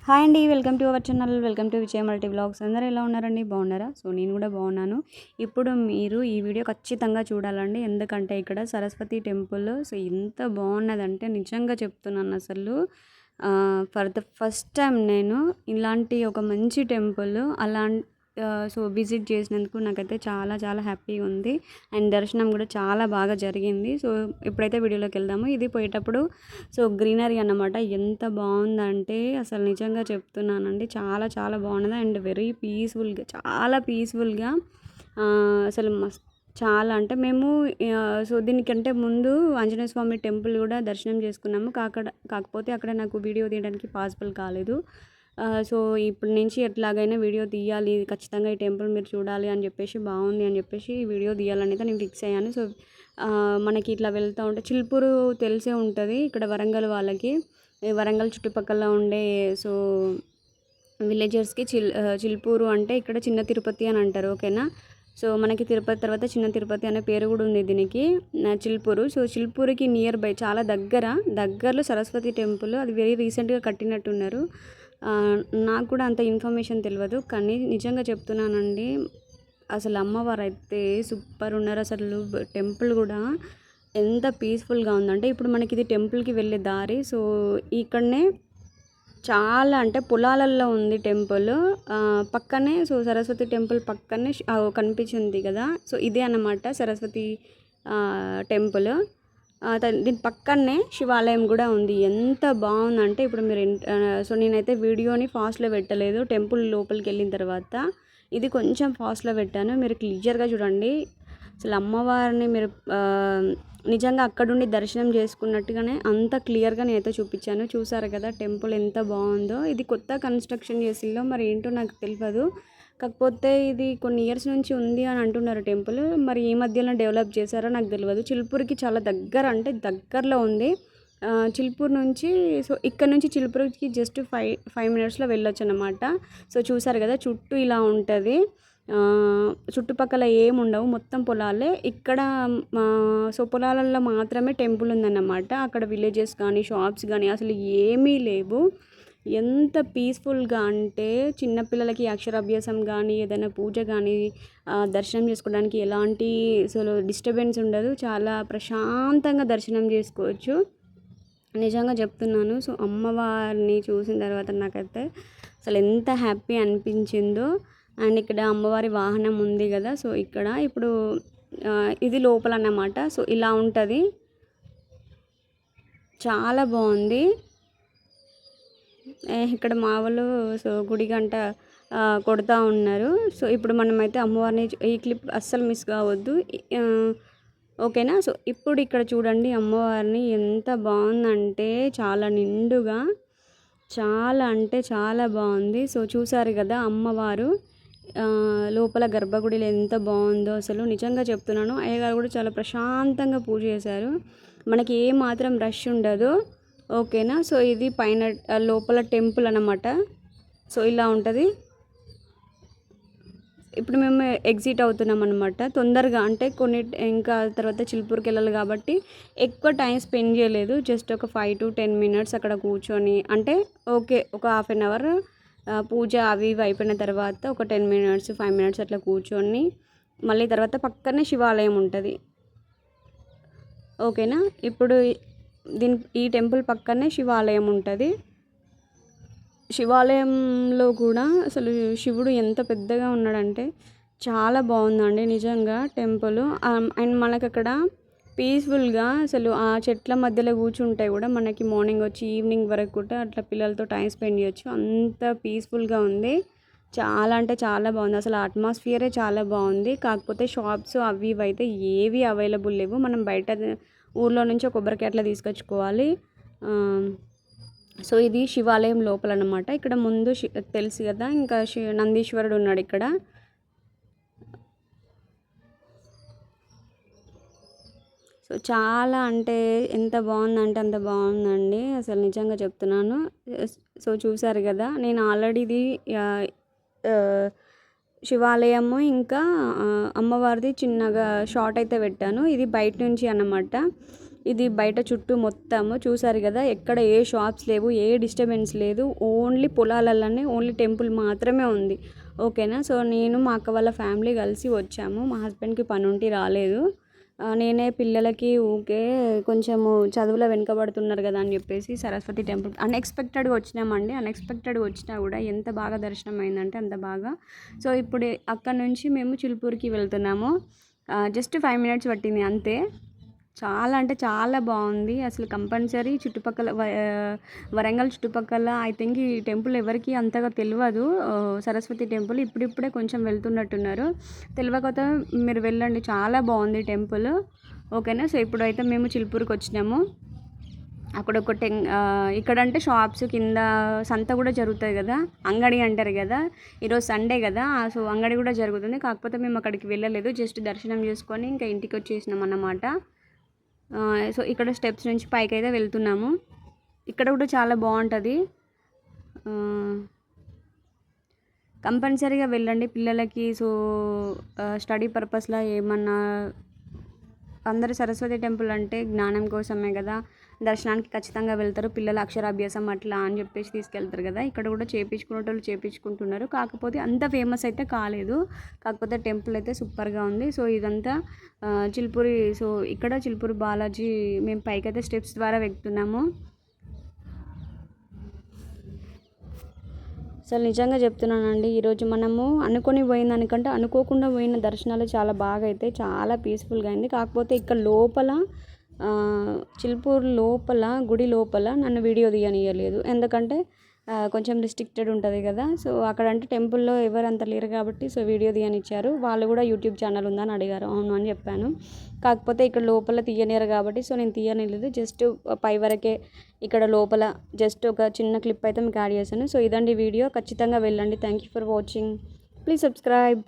Hi అండి. Welcome to our channel. Welcome to Vijaya multi vlogs. అందరూ ఎలా ఉన్నారండి? బాగున్నారా? సో నేను కూడా బాగున్నాను. ఇప్పుడు మీరు ఈ వీడియో ఖచ్చితంగా చూడాలండి. ఎందుకంటే ఇక్కడ సరస్వతి టెంపుల్ సో ఎంత బాగున్నదంటే నిజంగా చెప్తున్నాను అసలు. ఫర్ ద ఫస్ట్ టైం నేను ఇలాంటి ఒక మంచి టెంపుల్ సో విజిట్ చేసినందుకు నాకైతే చాలా చాలా హ్యాపీగా ఉంది. అండ్ దర్శనం కూడా చాలా బాగా జరిగింది. సో ఇప్పుడైతే వీడియోలోకి వెళ్దాము. ఇది పోయేటప్పుడు సో గ్రీనరీ అన్నమాట. ఎంత బాగుందంటే అసలు నిజంగా చెప్తున్నానండి, చాలా చాలా బాగున్నది. అండ్ వెరీ పీస్ఫుల్గా, చాలా పీస్ఫుల్గా అసలు చాలా అంటే మేము సో దీనికంటే ముందు ఆంజనేయ స్వామి టెంపుల్ కూడా దర్శనం చేసుకున్నాము. కాకపోతే అక్కడ నాకు వీడియో తీయడానికి పాసిబుల్ కాలేదు. సో ఇప్పటి నుంచి ఎట్లాగైనా వీడియో తీయాలి, ఖచ్చితంగా ఈ టెంపుల్ మీరు చూడాలి అని చెప్పేసి, బాగుంది అని చెప్పేసి ఈ వీడియో తీయాలని అయితే నేను ఫిక్స్ అయ్యాను. సో మనకి ఇట్లా వెళ్తూ ఉంటే చిలుపూరు తెలిసే ఉంటుంది ఇక్కడ వరంగల్ వాళ్ళకి. వరంగల్ చుట్టుపక్కల ఉండే సో విలేజర్స్కి చిలుపూరు అంటే ఇక్కడ చిన్న తిరుపతి అని అంటారు. ఓకేనా. సో మనకి తిరుపతి తర్వాత చిన్న తిరుపతి అనే పేరు కూడా ఉంది దీనికి, చిలుపూరు. సో చిలుపూరుకి నియర్ బై చాలా దగ్గరలో సరస్వతి టెంపుల్, అది వెరీ రీసెంట్గా కట్టినట్టున్నారు. నాకు కూడా అంత ఇన్ఫర్మేషన్ తెలియదు, కానీ నిజంగా చెప్తున్నానండి అసలు అమ్మవారు అయితే సూపర్ ఉన్నారు. అసలు టెంపుల్ కూడా ఎంత పీస్ఫుల్గా ఉందంటే, ఇప్పుడు మనకి ఇది టెంపుల్కి వెళ్ళే దారి. సో ఇక్కడనే చాలా అంటే పొలాలల్లో ఉంది టెంపుల్. పక్కనే సో సరస్వతి టెంపుల్ పక్కనే కనిపించింది కదా, సో ఇదే అన్నమాట సరస్వతి టెంపుల్. దీని పక్కనే శివాలయం కూడా ఉంది. ఎంత బాగుందంటే ఇప్పుడు మీరు సో నేనైతే వీడియోని ఫాస్ట్లో పెట్టలేదు, టెంపుల్ లోపలికి వెళ్ళిన తర్వాత ఇది కొంచెం ఫాస్ట్లో పెట్టాను. మీరు క్లియర్గా చూడండి. అసలు అమ్మవారిని మీరు నిజంగా అక్కడుండి దర్శనం చేసుకున్నట్టుగానే అంత క్లియర్గా నేనైతే చూపించాను. చూసారు కదా టెంపుల్ ఎంత బాగుందో. ఇది కొత్త కన్స్ట్రక్షన్ చేసిందో మరి ఏంటో నాకు తెలియదు. కాకపోతే ఇది కొన్ని ఇయర్స్ నుంచి ఉంది అని అంటున్నారు టెంపుల్. మరి ఈ మధ్యలో డెవలప్ చేశారో నాకు తెలియదు. చిలుపూరుకి చాలా దగ్గర, అంటే దగ్గరలో ఉంది. చిలుపూరు నుంచి సో ఇక్కడ నుంచి చిలుపూరుకి జస్ట్ 5 మినిట్స్లో వెళ్ళొచ్చు అన్నమాట. సో చూసారు కదా చుట్టూ ఇలా ఉంటుంది. చుట్టుపక్కల ఏముండవు, మొత్తం పొలాలే. ఇక్కడ సో పొలాలలో మాత్రమే టెంపుల్ ఉందన్నమాట. అక్కడ విలేజెస్ కానీ షాప్స్ కానీ అసలు ఏమీ లేవు. ఎంత పీస్ఫుల్గా అంటే చిన్నపిల్లలకి అక్షరాభ్యాసం కానీ ఏదైనా పూజ కానీ దర్శనం చేసుకోవడానికి ఎలాంటి అసలు డిస్టర్బెన్స్ ఉండదు. చాలా ప్రశాంతంగా దర్శనం చేసుకోవచ్చు. నిజంగా చెప్తున్నాను. సో అమ్మవారిని చూసిన తర్వాత నాకైతే అసలు ఎంత హ్యాపీ అనిపించిందో. అండ్ ఇక్కడ అమ్మవారి వాహనం ఉంది కదా, సో ఇక్కడ ఇప్పుడు ఇది లోపల అన్నమాట. సో ఇలా ఉంటుంది, చాలా బాగుంది. ఇక్కడ మా వాళ్ళు సో గుడి గంట కొడుతూ ఉన్నారు. సో ఇప్పుడు మనమైతే అమ్మవారిని ఈ క్లిప్ అస్సలు మిస్ కావద్దు. ఓకేనా. సో ఇప్పుడు ఇక్కడ చూడండి అమ్మవారిని ఎంత బాగుందంటే చాలా నిండుగా, చాలా అంటే చాలా బాగుంది. సో చూసారు కదా అమ్మవారు లోపల గర్భగుడిలో ఎంత బాగుందో. అసలు నిజంగా చెప్తున్నాను, అయ్యగారు కూడా చాలా ప్రశాంతంగా పూజ చేశారు. మనకి ఏ మాత్రం రష్ ఉండదు. ఓకేనా. సో ఇది పైన లోపల టెంపుల్ అన్నమాట. సో ఇలా ఉంటుంది. ఇప్పుడు మేము ఎగ్జిట్ అవుతున్నాం అనమాట తొందరగా, అంటే కొన్ని ఇంకా తర్వాత చిలుపూరుకి వెళ్ళాలి కాబట్టి ఎక్కువ టైం స్పెండ్ చేయలేదు. జస్ట్ ఒక 5 to 10 మినిట్స్ అక్కడ కూర్చొని, అంటే ఓకే ఒక హాఫ్ అన్ అవర్ పూజ అవి ఇవి అయిపోయిన తర్వాత ఒక 10 మినిట్స్ 5 మినిట్స్ అట్లా కూర్చొని మళ్ళీ తర్వాత పక్కనే శివాలయం ఉంటుంది. ఓకేనా. ఇప్పుడు ఈ టెంపుల్ పక్కనే శివాలయం ఉంటుంది. శివాలయంలో కూడా అసలు శివుడు ఎంత పెద్దగా ఉన్నాడంటే చాలా బాగుందండి నిజంగా టెంపుల్. అండ్ మనకు అక్కడ పీస్ఫుల్గా అసలు ఆ చెట్ల మధ్యలో కూర్చుంటే కూడా మనకి మార్నింగ్ వచ్చి ఈవినింగ్ వరకు కూడా అట్లా పిల్లలతో టైం స్పెండ్ చేయొచ్చు. అంత పీస్ఫుల్గా ఉంది. చాలా అంటే చాలా బాగుంది. అసలు అట్మాస్ఫియరే చాలా బాగుంది. కాకపోతే షాప్స్ అవి ఇవి అయితే ఏవి అవైలబుల్ లేవు. మనం బయట ఊర్లో నుంచి కొబ్బరికాయ అట్లా తీసుకొచ్చుకోవాలి. సో ఇది శివాలయం లోపల అన్నమాట. ఇక్కడ ముందు తెలుసు కదా, ఇంకా నందీశ్వరుడు ఉన్నాడు ఇక్కడ. సో చాలా అంటే ఎంత బాగుందంటే అంత బాగుందండి. అసలు నిజంగా చెప్తున్నాను. సో చూసారు కదా, నేను ఆల్రెడీ ఇది శివాలయము ఇంకా అమ్మవారిది చిన్నగా షార్ట్ అయితే పెట్టాను. ఇది బయట నుంచి అన్నమాట. ఇది బయట చుట్టూ మొత్తము చూసారు కదా, ఎక్కడ ఏ షాప్స్ లేవు, ఏ డిస్టర్బెన్స్ లేదు, ఓన్లీ పొలాలలోనే ఓన్లీ టెంపుల్ మాత్రమే ఉంది. ఓకేనా. సో నేను మా అక్క వాళ్ళ ఫ్యామిలీ కలిసి వచ్చాము. మా హస్బెండ్కి పని ఉండి రాలేదు. నేనే పిల్లలకి ఊకే కొంచెము చదువులో వెనుకబడుతున్నారు కదా అని చెప్పేసి సరస్వతి టెంపుల్ అన్ఎక్స్పెక్టెడ్గా వచ్చినామండి. అన్ఎక్స్పెక్టెడ్గా వచ్చినా కూడా ఎంత బాగా దర్శనం అయిందంటే అంత బాగా. సో ఇప్పుడు అక్కడ నుంచి మేము చిలుపూరుకి వెళ్తున్నాము. జస్ట్ 5 minutes పట్టింది అంతే. చాలా అంటే చాలా బాగుంది అసలు. కంపల్సరీ చుట్టుపక్కల వరంగల్ చుట్టుపక్కల ఐ థింక్ ఈ టెంపుల్ ఎవరికి అంతగా తెలియదు. సరస్వతి టెంపుల్ ఇప్పుడిప్పుడే కొంచెం వెళ్తున్నట్టున్నారు. తెలియకపోతే మీరు వెళ్ళండి, చాలా బాగుంది టెంపుల్. ఓకేనా. సో ఇప్పుడైతే మేము చిలుపూరుకి వచ్చినాము. అక్కడ ఒక ఇక్కడంటే షాప్స్ కింద సంత కూడా జరుగుతుంది కదా, అంగడి అంటారు కదా. ఈరోజు సండే కదా, సో అంగడి కూడా జరుగుతుంది. కాకపోతే మేము అక్కడికి వెళ్ళలేదు, జస్ట్ దర్శనం చేసుకొని ఇంకా ఇంటికి వచ్చేసినాం అన్నమాట. సో ఇక్కడ స్టెప్స్ నుంచి పైకి అయితే వెళ్తున్నాము. ఇక్కడ కూడా చాలా బాగుంటుంది. కంపల్సరీగా వెళ్ళండి పిల్లలకి. సో స్టడీ పర్పస్లో ఏమన్నా, అందరూ సరస్వతి టెంపుల్ అంటే జ్ఞానం కోసమే కదా, దర్శనానికి ఖచ్చితంగా వెళ్తారు. పిల్లలు అక్షరాభ్యాసం అట్లా అని చెప్పేసి తీసుకెళ్తారు కదా. ఇక్కడ కూడా చేయించుకునేటోళ్ళు చేయించుకుంటున్నారు. కాకపోతే అంత ఫేమస్ అయితే కాలేదు. కాకపోతే టెంపుల్ అయితే సూపర్గా ఉంది. సో ఇదంతా చిలుపూరి. సో ఇక్కడ చిలుపూరి బాలాజీ మేము పైకైతే స్టెప్స్ ద్వారా వెళ్తున్నాము. అసలు నిజంగా చెప్తున్నానండి, ఈరోజు మనము అనుకొని పోయిన దానికంటే అనుకోకుండా పోయిన దర్శనాలు చాలా బాగా అయితే చాలా పీస్ఫుల్గా అయింది. కాకపోతే ఇక్కడ లోపల చిలుపూరు లోపల గుడి లోపల నన్ను వీడియో తీయనియలేదు. ఎందుకంటే కొంచెం రిస్ట్రిక్టెడ్ ఉంటుంది కదా. సో అక్కడ అంటే టెంపుల్లో ఎవరు అంత లేరు కాబట్టి సో వీడియో తీయనిచ్చారు. వాళ్ళు కూడా యూట్యూబ్ ఛానల్ ఉందని అడిగారు. అవును అని చెప్పాను. కాకపోతే ఇక్కడ లోపల తీయనియరు కాబట్టి సో నేను తీయనిలేదు. జస్ట్ పై వరకే ఇక్కడ లోపల జస్ట్ ఒక చిన్న క్లిప్ అయితే మీకు యాడ్ చేశాను. సో ఇదండి వీడియో. ఖచ్చితంగా వెళ్ళండి. Thank you for watching. Please subscribe.